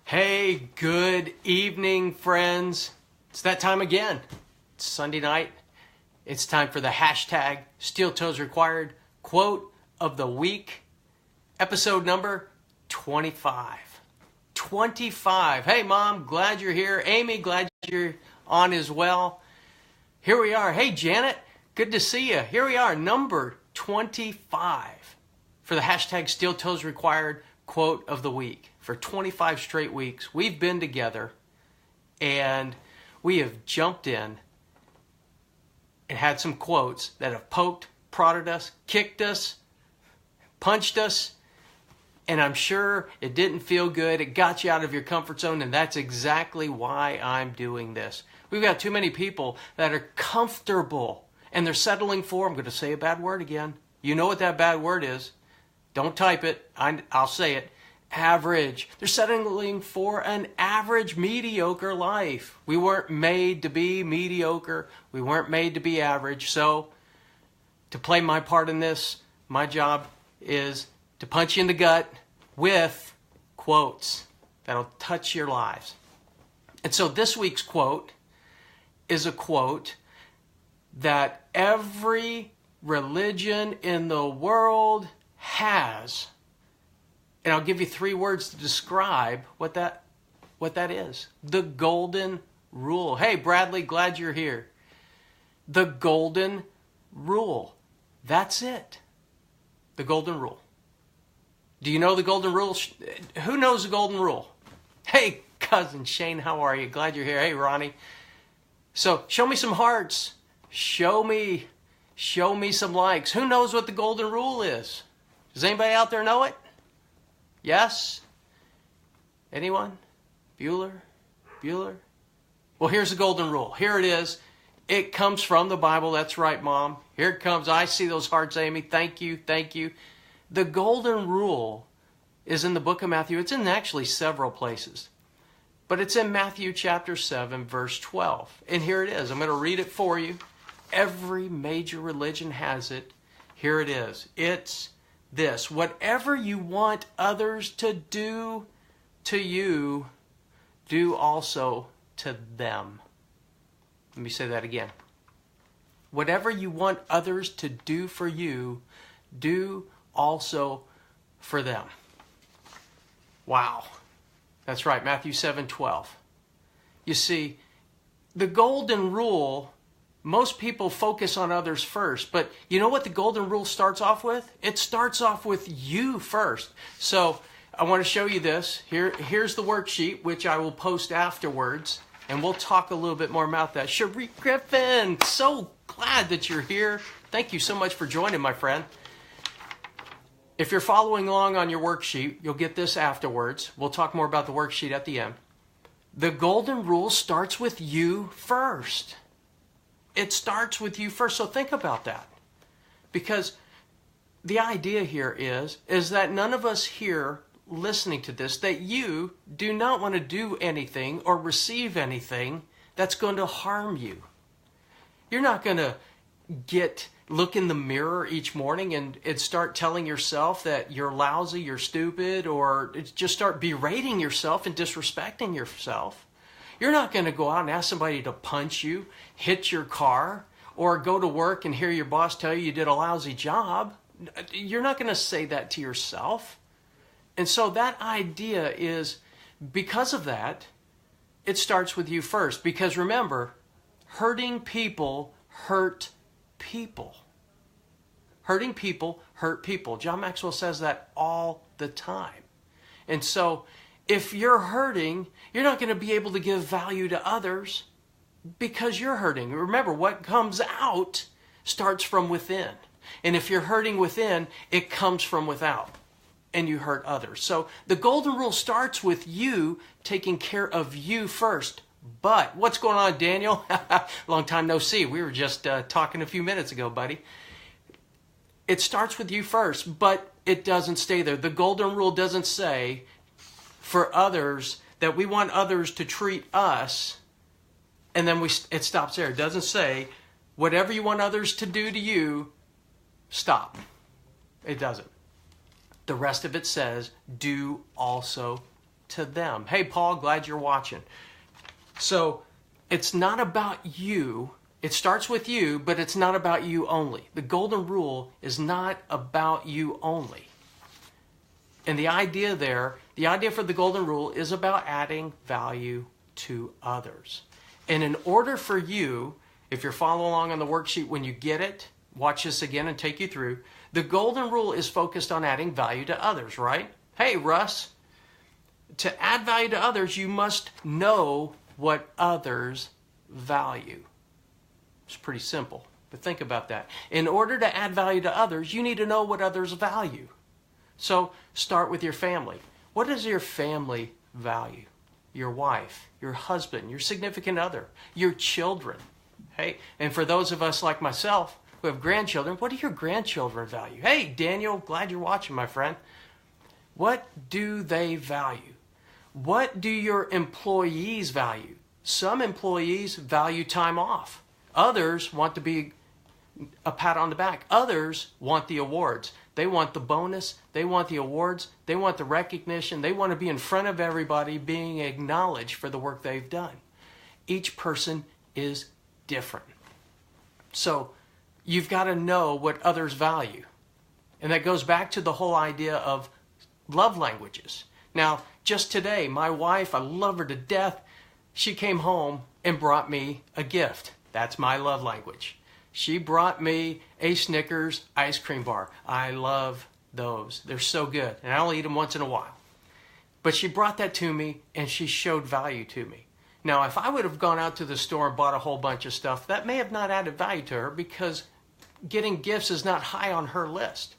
Hey, good evening, friends. It's that time again. It's Sunday night. It's time for the hashtag steeltoesrequired quote of the week, episode number 25. 25. Hey, Mom, glad you're here. Amy, glad you're on as well. Here we are. Hey, Janet, good to see you. Here we are, number 25 for the hashtag steeltoesrequired quote of the week. For 25 straight weeks, we've been together and we have jumped in and had some quotes that have poked, prodded us, kicked us, punched us, and I'm sure it didn't feel good. It got you out of your comfort zone, and that's exactly why I'm doing this. We've got too many people that are comfortable and they're settling for, I'm going to say a bad word again. You know what that bad word is. Don't type it. I'll say it. Average. They're settling for an average, mediocre life. We weren't made to be mediocre. We weren't made to be average. So, to play my part in this, my job is to punch you in the gut with quotes that'll touch your lives. And so this week's quote is a quote that every religion in the world has. And I'll give you 3 words to describe what that is. The golden rule. Hey, Bradley, glad you're here. The golden rule. That's it. The golden rule. Do you know the golden rule? Who knows the golden rule? Hey, cousin Shane, how are you? Glad you're here. Hey, Ronnie. So, show me some hearts. Show me some likes. Who knows what the golden rule is? Does anybody out there know it? Yes? Anyone? Bueller? Well, here's the golden rule. Here it is. It comes from the Bible. That's right, Mom. Here it comes. I see those hearts, Amy. Thank you. The golden rule is in the book of Matthew. It's in actually several places. But it's in Matthew chapter 7, verse 12. And here it is. I'm going to read it for you. Every major religion has it. Here it is. It's this: whatever you want others to do to you, do also to them. Let me say that again. Whatever you want others to do for you, do also for them. Wow. That's right, Matthew 7:12. You see, the golden rule, most people focus on others first, but you know what the golden rule starts off with? It starts off with you first. So I want to show you this. Here's the worksheet, which I will post afterwards, and we'll talk a little bit more about that. Cherie Griffin, so glad that you're here. Thank you so much for joining, my friend. If you're following along on your worksheet, you'll get this afterwards. We'll talk more about the worksheet at the end. The golden rule starts with you first. It starts with you first. So think about that. Because the idea here is that none of us here listening to this, that you do not want to do anything or receive anything that's going to harm you. You're not going to look in the mirror each morning and start telling yourself that you're lousy, you're stupid, or just start berating yourself and disrespecting yourself. You're not going to go out and ask somebody to punch you, hit your car, or go to work and hear your boss tell you did a lousy job. You're not going to say that to yourself. And so that idea is, because of that, it starts with you first. Because remember, hurting people hurt people. Hurting people hurt people. John Maxwell says that all the time. And so if you're hurting, you're not going to be able to give value to others because you're hurting. Remember, what comes out starts from within. And if you're hurting within, it comes from without. And you hurt others. So the golden rule starts with you taking care of you first. But what's going on, Daniel? Long time no see. We were just talking a few minutes ago, buddy. It starts with you first, but it doesn't stay there. The golden rule doesn't say for others that we want others to treat us, and then it stops there. It doesn't say whatever you want others to do to you, stop. It doesn't. The rest of it says do also to them. Hey, Paul, glad you're watching. So it's not about you. It starts with you, but it's not about you only. The golden rule is not about you only. And the idea for the golden rule is about adding value to others. And in order for you, if you're following along on the worksheet when you get it, watch this again and take you through. The golden rule is focused on adding value to others, right? Hey, Russ, to add value to others, you must know what others value. It's pretty simple, but think about that. In order to add value to others, you need to know what others value. So start with your family. What does your family value? Your wife, your husband, your significant other, your children. Hey, and for those of us like myself who have grandchildren, what do your grandchildren value? Hey, Daniel, glad you're watching, my friend. What do they value? What do your employees value? Some employees value time off. Others want to be a pat on the back. Others want the awards. They want the bonus. They want the awards. They want the recognition. They want to be in front of everybody being acknowledged for the work they've done. Each person is different. So you've got to know what others value. And that goes back to the whole idea of love languages. Now, just today, my wife, I love her to death. She came home and brought me a gift. That's my love language. She brought me a Snickers ice cream bar. I love those. They're so good. And I only eat them once in a while. But she brought that to me and she showed value to me. Now, if I would have gone out to the store and bought a whole bunch of stuff, that may have not added value to her because getting gifts is not high on her list.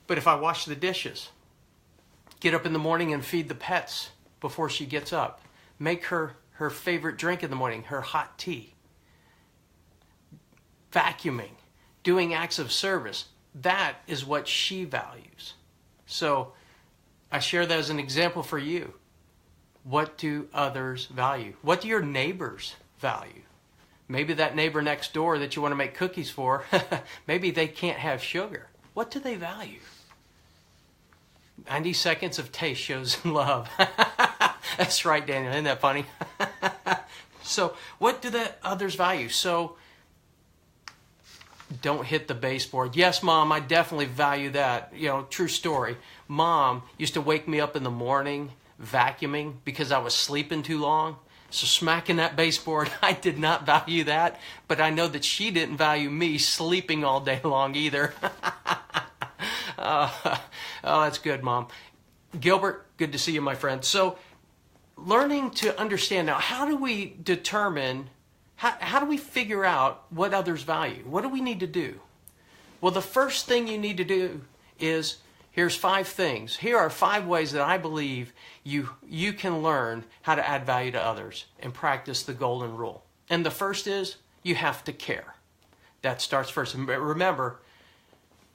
But if I wash the dishes, get up in the morning and feed the pets before she gets up, make her favorite drink in the morning, her hot tea, vacuuming, doing acts of service, that is what she values. So I share that as an example for you. What do others value? What do your neighbors value? Maybe that neighbor next door that you want to make cookies for, maybe they can't have sugar. What do they value? 90 seconds of taste shows love. That's right, Daniel. Isn't that funny? So what do the others value? So don't hit the baseboard. Yes, Mom, I definitely value that. You know, true story. Mom used to wake me up in the morning vacuuming because I was sleeping too long. So smacking that baseboard, I did not value that. But I know that she didn't value me sleeping all day long either. Oh, that's good, Mom. Gilbert, good to see you, my friend. So learning to understand now, how do we determine, how do we figure out what others value? What do we need to do? Well, the first thing you need to do is, here's 5 things. Here are 5 ways that I believe you can learn how to add value to others and practice the golden rule. And the first is, you have to care. That starts first. Remember,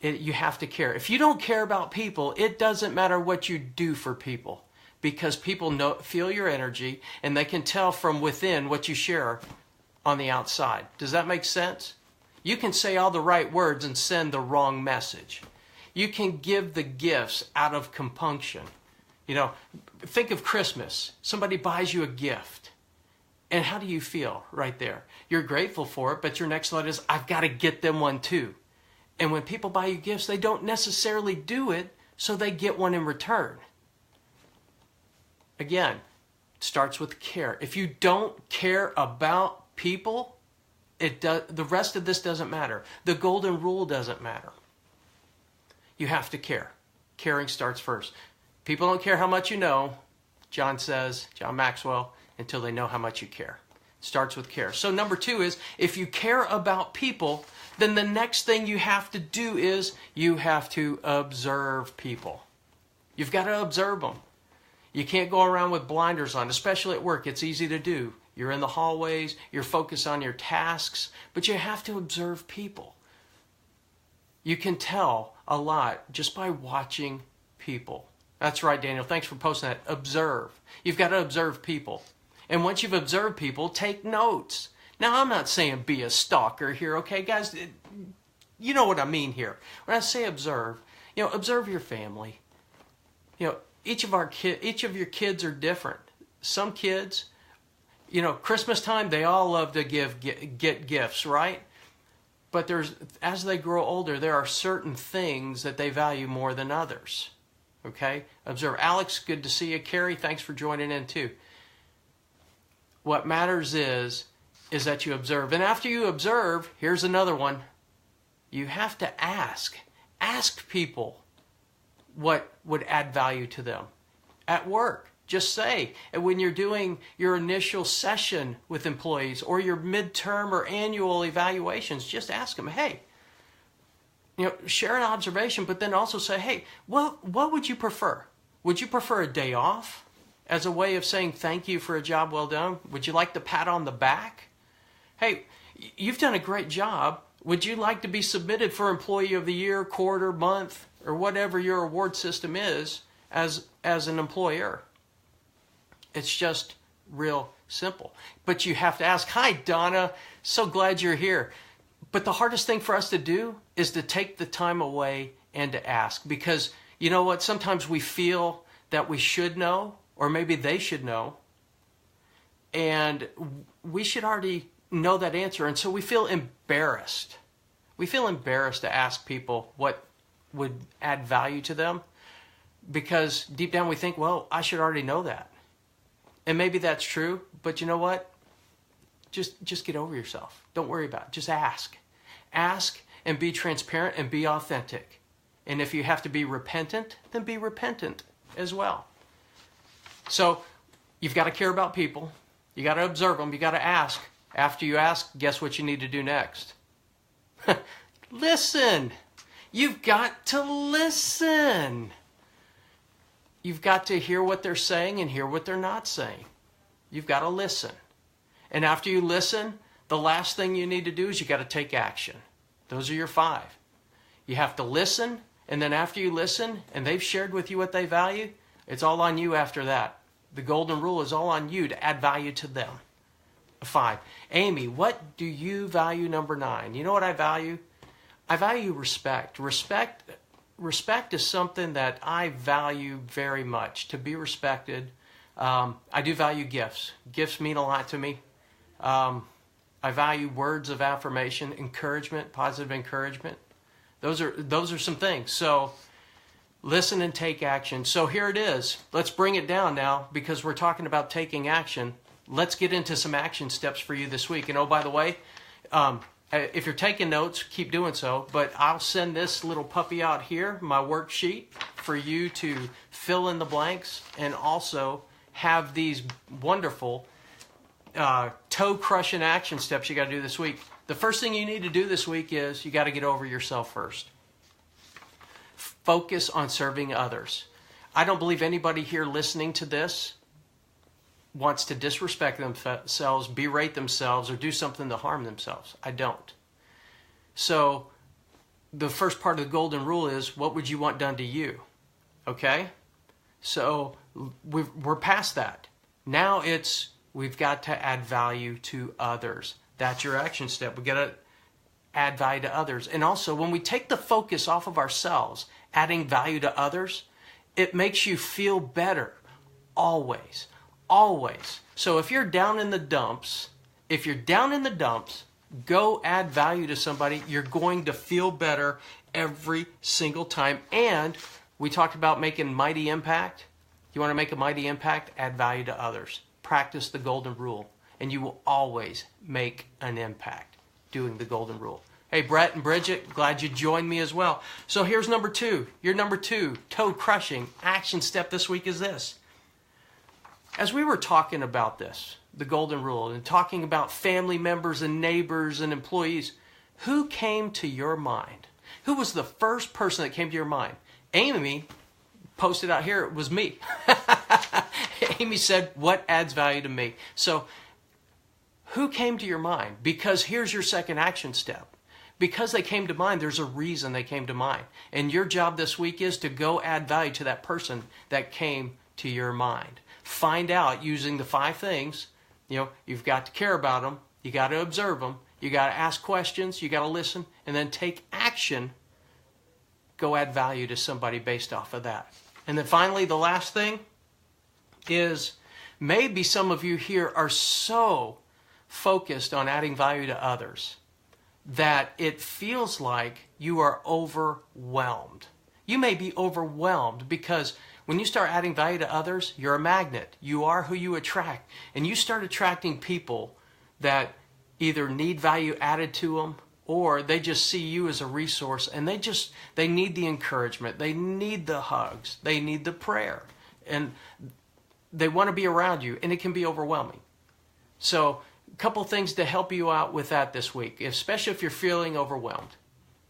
you have to care. If you don't care about people, it doesn't matter what you do for people, because people feel your energy and they can tell from within what you share on the outside. Does that make sense? You can say all the right words and send the wrong message. You can give the gifts out of compunction. You know, think of Christmas. Somebody buys you a gift. And how do you feel right there? You're grateful for it, but your next thought is, I've got to get them one too. And when people buy you gifts, they don't necessarily do it so they get one in return. Again, it starts with care. If you don't care about people, the rest of this doesn't matter. The golden rule doesn't matter. You have to care. Caring starts first. People don't care how much you know, John Maxwell, until they know how much you care. It starts with care. So number 2 is, if you care about people, then the next thing you have to do is you have to observe people. You've got to observe them. You can't go around with blinders on, especially at work. It's easy to do. You're in the hallways, you're focused on your tasks, but you have to observe people. You can tell a lot just by watching people. That's right, Daniel. Thanks for posting that. Observe. You've got to observe people. And once you've observed people, take notes. Now, I'm not saying be a stalker here, okay, guys? You know what I mean here. When I say observe, observe your family. each of your kids are different. Some kids, Christmas time, they all love to get gifts, right? But as they grow older, there are certain things that they value more than others. Okay? Observe. Alex, good to see you. Carrie, thanks for joining in too. What matters is that you observe. And after you observe, here's another one. You have to ask. Ask people what would add value to them. At work, just say. And when you're doing your initial session with employees or your midterm or annual evaluations, just ask them, hey, share an observation, but then also say, hey, what would you prefer? Would you prefer a day off as a way of saying thank you for a job well done? Would you like the pat on the back? Hey, you've done a great job. Would you like to be submitted for Employee of the Year, quarter, month, or whatever your award system is as an employer? It's just real simple. But you have to ask, hi, Donna, so glad you're here. But the hardest thing for us to do is to take the time away and to ask. Because you know what? Sometimes we feel that we should know, or maybe they should know. And we should already know that answer. And so we feel embarrassed. We feel embarrassed to ask people what would add value to them. Because deep down we think, well, I should already know that. And maybe that's true. But you know what? Just get over yourself. Don't worry about it. Just ask. Ask and be transparent and be authentic. And if you have to be repentant, then be repentant as well. So you've got to care about people. You got to observe them. You got to ask. After you ask, guess what you need to do next? Listen. You've got to listen. You've got to hear what they're saying and hear what they're not saying. You've got to listen. And after you listen, the last thing you need to do is you got to take action. Those are your 5. You have to listen, and then after you listen, and they've shared with you what they value, it's all on you after that. The golden rule is all on you to add value to them. 5. Amy, what do you value? Number 9. You know what I value? I value respect. Respect is something that I value very much. To be respected. I do value gifts. Gifts mean a lot to me. I value words of affirmation, encouragement, positive encouragement. Those are some things. So listen and take action. So here it is. Let's bring it down now because we're talking about taking action. Let's get into some action steps for you this week. And oh, by the way, if you're taking notes, keep doing so. But I'll send this little puppy out here, my worksheet, for you to fill in the blanks and also have these wonderful toe-crushing action steps you got to do this week. The first thing you need to do this week is you got to get over yourself first. Focus on serving others. I don't believe anybody here listening to this wants to disrespect themselves, berate themselves, or do something to harm themselves. I don't. So the first part of the golden rule is, what would you want done to you? Okay? So we're past that. Now we've got to add value to others. That's your action step. We've got to add value to others. And also, when we take the focus off of ourselves, adding value to others, it makes you feel better. Always. Always. So if you're down in the dumps, go add value to somebody. You're going to feel better every single time. And we talked about making mighty impact. You want to make a mighty impact? Add value to others. Practice the golden rule. And you will always make an impact doing the golden rule. Hey, Brett and Bridget, glad you joined me as well. So here's number 2. Your number 2 toe-crushing action step this week is this. As we were talking about this, the golden rule, and talking about family members and neighbors and employees, who came to your mind? Who was the first person that came to your mind? Amy posted out here, it was me. Amy said, what adds value to me? So who came to your mind? Because here's your second action step. Because they came to mind, there's a reason they came to mind. And your job this week is to go add value to that person that came to your mind. Find out using the 5 things. You've got to care about them. You got to observe them. You got to ask questions. You got to listen. And then take action. Go add value to somebody based off of that. And then finally, the last thing is maybe some of you here are so focused on adding value to others that it feels like you are overwhelmed. You may be overwhelmed because when you start adding value to others, you're a magnet. You are who you attract. And you start attracting people that either need value added to them or they just see you as a resource and they need the encouragement. They need the hugs. They need the prayer. And they want to be around you, and it can be overwhelming. So a couple things to help you out with that this week, especially if you're feeling overwhelmed.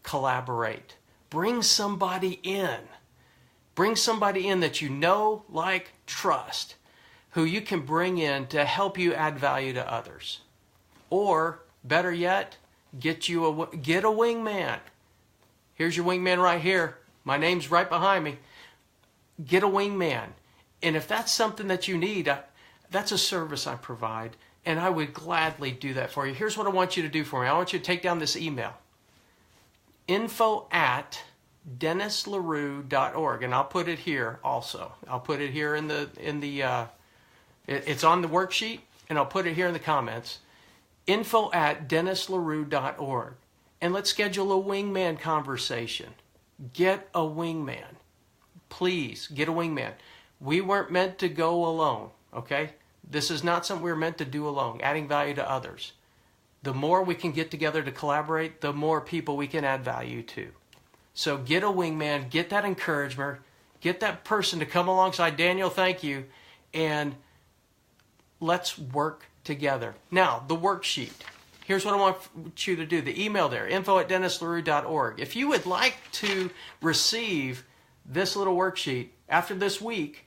Collaborate. Bring somebody in. Bring somebody in that you know, like, trust, who you can bring in to help you add value to others. Or, better yet, get a wingman. Here's your wingman right here. My name's right behind me. Get a wingman. And if that's something that you need, that's a service I provide, and I would gladly do that for you. Here's what I want you to do for me. I want you to take down this email. info@DennisLaRue.org, and I'll put it here also. I'll put it here in the it's on the worksheet, and I'll put it here in the comments. info@DennisLaRue.org, and let's schedule a wingman conversation. Get a wingman. Please get a wingman. We weren't meant to go alone, okay? This is not something we're meant to do alone, adding value to others. The more we can get together to collaborate, the more people we can add value to. So get a wingman, get that encouragement, get that person to come alongside Daniel, thank you, and let's work together. Now, the worksheet. Here's what I want you to do. The email there, info@DennisLaRue.org. If you would like to receive this little worksheet after this week,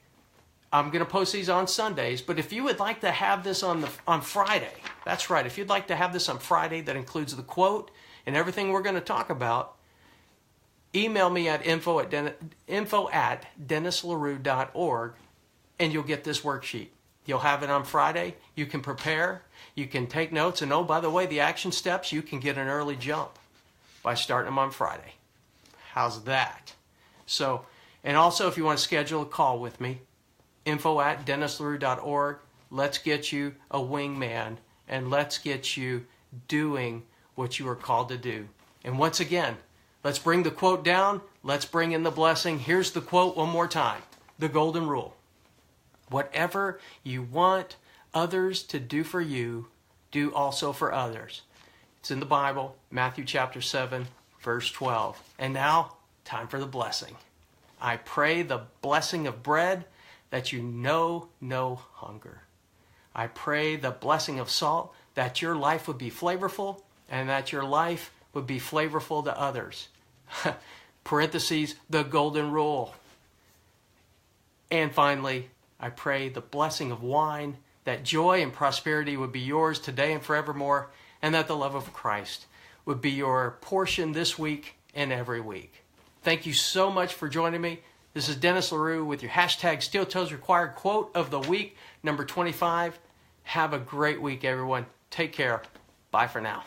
I'm going to post these on Sundays, but if you would like to have this on Friday, that's right, if you'd like to have this on Friday that includes the quote and everything we're going to talk about, email me at info@DennisLaRue.org, and you'll get this worksheet. You'll have it on Friday. You can prepare. You can take notes. And oh, by the way, the action steps, you can get an early jump by starting them on Friday. How's that? So, and also if you want to schedule a call with me, info@DennisLaRue.org. Let's get you a wingman, and let's get you doing what you are called to do. And once again, let's bring the quote down. Let's bring in the blessing. Here's the quote one more time. The golden rule. Whatever you want others to do for you, do also for others. It's in the Bible, Matthew chapter 7, verse 12. And now, time for the blessing. I pray the blessing of bread that you know no hunger. I pray the blessing of salt, that your life would be flavorful and that your life would be flavorful to others. Parentheses, the golden rule. And finally, I pray the blessing of wine, that joy and prosperity would be yours today and forevermore, and that the love of Christ would be your portion this week and every week. Thank you so much for joining me. This is Dennis LaRue with your hashtag SteelToesRequired quote of the week, number 25. Have a great week, everyone. Take care. Bye for now.